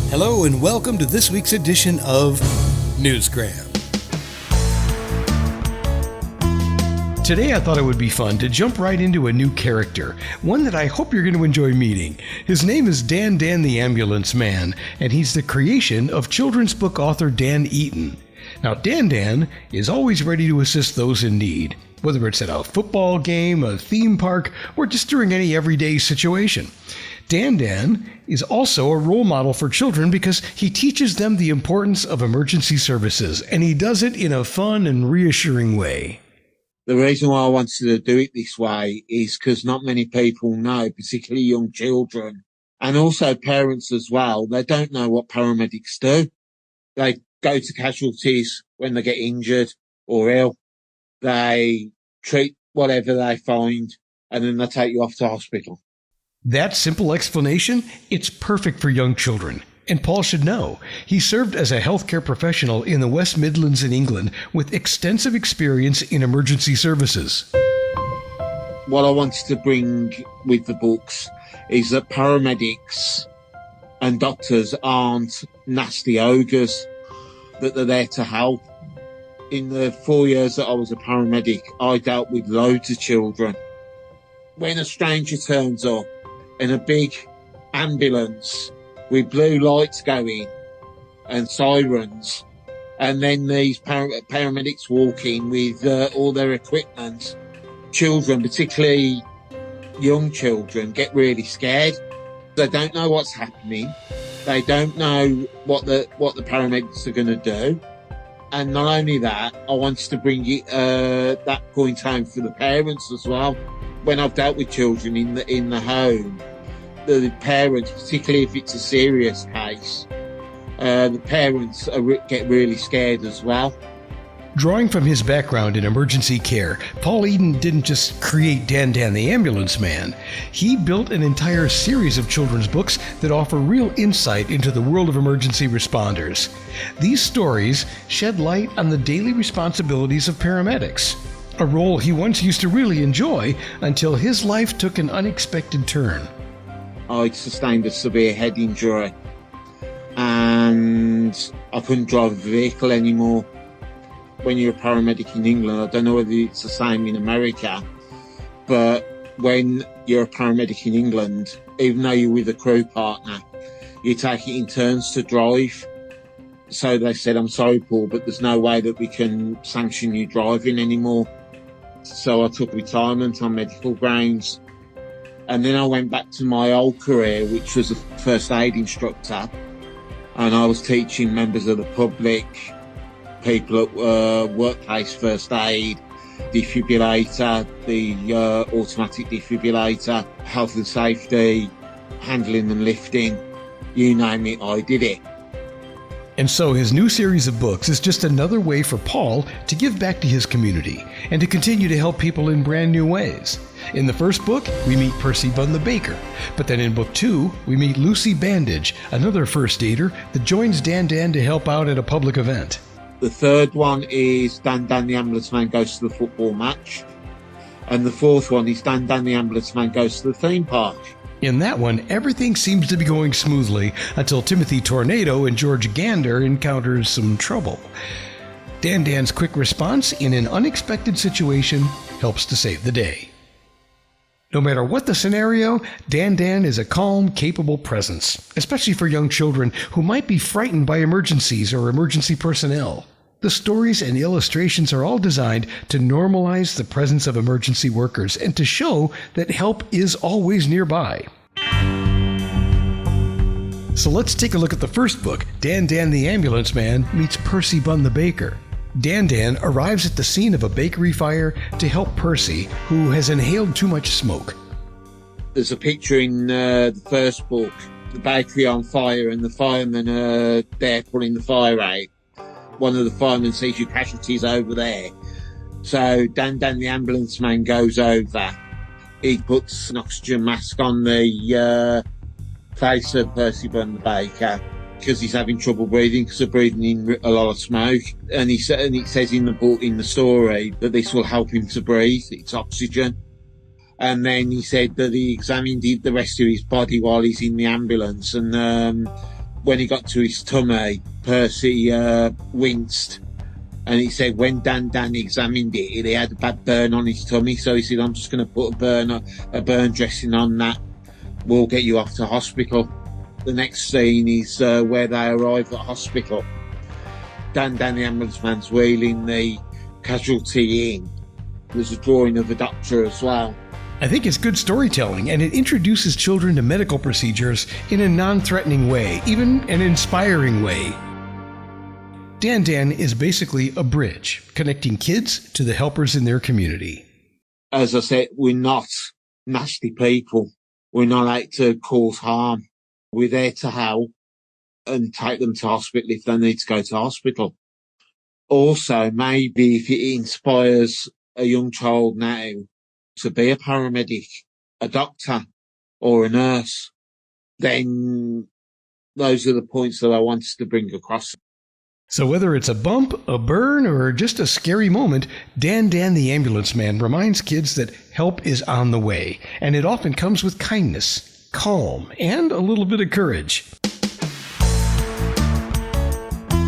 Hello and welcome to this week's edition of Newsgram. Today I thought it would be fun to jump right into a new character, one that I hope you're going to enjoy meeting. His name is Dan the Ambulance Man, and he's the creation of children's book author Dan Eaton. Now Dan is always ready to assist those in need, whether it's at a football game, a theme park, or just during any everyday situation. Dan is also a role model for children because he teaches them the importance of emergency services, and he does it in a fun and reassuring way. The reason why I wanted to do it this way is because not many people know, particularly young children, and also parents as well, they don't know what paramedics do. They go to casualties when they get injured or ill. They treat whatever they find, and then they take you off to hospital. That simple explanation, it's perfect for young children. And Paul should know, he served as a healthcare professional in the West Midlands in England with extensive experience in emergency services. What I wanted to bring with the books is that paramedics and doctors aren't nasty ogres, that they're there to help. In the 4 years that I was a paramedic, I dealt with loads of children. When a stranger turns up in a big ambulance with blue lights going and sirens, and then these paramedics walk in with all their equipment, children, particularly young children, get really scared. They don't know what's happening. They don't know what the paramedics are going to do. And not only that, I wanted to bring that point home for the parents as well. When I've dealt with children in the home, the parents, particularly if it's a serious case, the parents get really scared as well. Drawing from his background in emergency care, Paul Eaton didn't just create Dan the Ambulance Man. He built an entire series of children's books that offer real insight into the world of emergency responders. These stories shed light on the daily responsibilities of paramedics, a role he once used to really enjoy until his life took an unexpected turn. I'd sustained a severe head injury and I couldn't drive a vehicle anymore. When you're a paramedic in England, I don't know whether it's the same in America, but when you're a paramedic in England, even though you're with a crew partner, you take it in turns to drive. So they said, I'm sorry, Paul, but there's no way that we can sanction you driving anymore. So I took retirement on medical grounds. And then I went back to my old career, which was a first aid instructor. And I was teaching members of the public, people at workplace first aid, defibrillator, the automatic defibrillator, health and safety, handling and lifting, you name it, I did it. And so his new series of books is just another way for Paul to give back to his community and to continue to help people in brand new ways. In the first book, we meet Percy Bunn the baker, but then in book 2, we meet Lucy Bandage, another first aider that joins Dan to help out at a public event. The third one is Dan the Ambulance Man Goes to the Football Match. And the fourth one is Dan the Ambulance Man Goes to the Theme Park. In that one, everything seems to be going smoothly until Timothy Tornado and George Gander encounters some trouble. Dan's quick response in an unexpected situation helps to save the day. No matter what the scenario, Dan is a calm, capable presence, especially for young children who might be frightened by emergencies or emergency personnel. The stories and illustrations are all designed to normalize the presence of emergency workers and to show that help is always nearby. So let's take a look at the first book, Dan the Ambulance Man meets Percy Bunn the baker. Dan arrives at the scene of a bakery fire to help Percy, who has inhaled too much smoke. There's a picture in the first book, the bakery on fire, and the firemen are there putting the fire out. One of the firemen sees your casualties over there. So Dan the Ambulance Man goes over. He puts an oxygen mask on the face of Percy Bunn the baker because he's having trouble breathing because they're breathing in a lot of smoke. And it says in the book, in the story, that this will help him to breathe. It's oxygen. And then he said that he examined the rest of his body while he's in the ambulance, and when he got to his tummy, Percy winced. And he said when Dan examined it, he had a bad burn on his tummy. So he said, I'm just going to put a burn dressing on that. We'll get you off to hospital. The next scene is where they arrive at hospital. Dan, the ambulance man's wheeling the casualty in. There's a drawing of the doctor as well. I think it's good storytelling, and it introduces children to medical procedures in a non-threatening way, even an inspiring way. Dan is basically a bridge connecting kids to the helpers in their community. As I said, we're not nasty people. We're not out to cause harm. We're there to help and take them to hospital if they need to go to hospital. Also, maybe if it inspires a young child now to be a paramedic, a doctor, or a nurse, then those are the points that I wanted to bring across. So whether it's a bump, a burn, or just a scary moment, Dan the ambulance man reminds kids that help is on the way, and it often comes with kindness, calm, and a little bit of courage.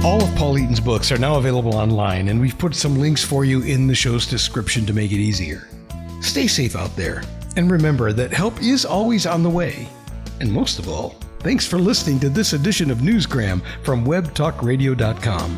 All of Paul Eaton's books are now available online, and we've put some links for you in the show's description to make it easier. Stay safe out there, and remember that help is always on the way. And most of all, thanks for listening to this edition of Newsgram from webtalkradio.com.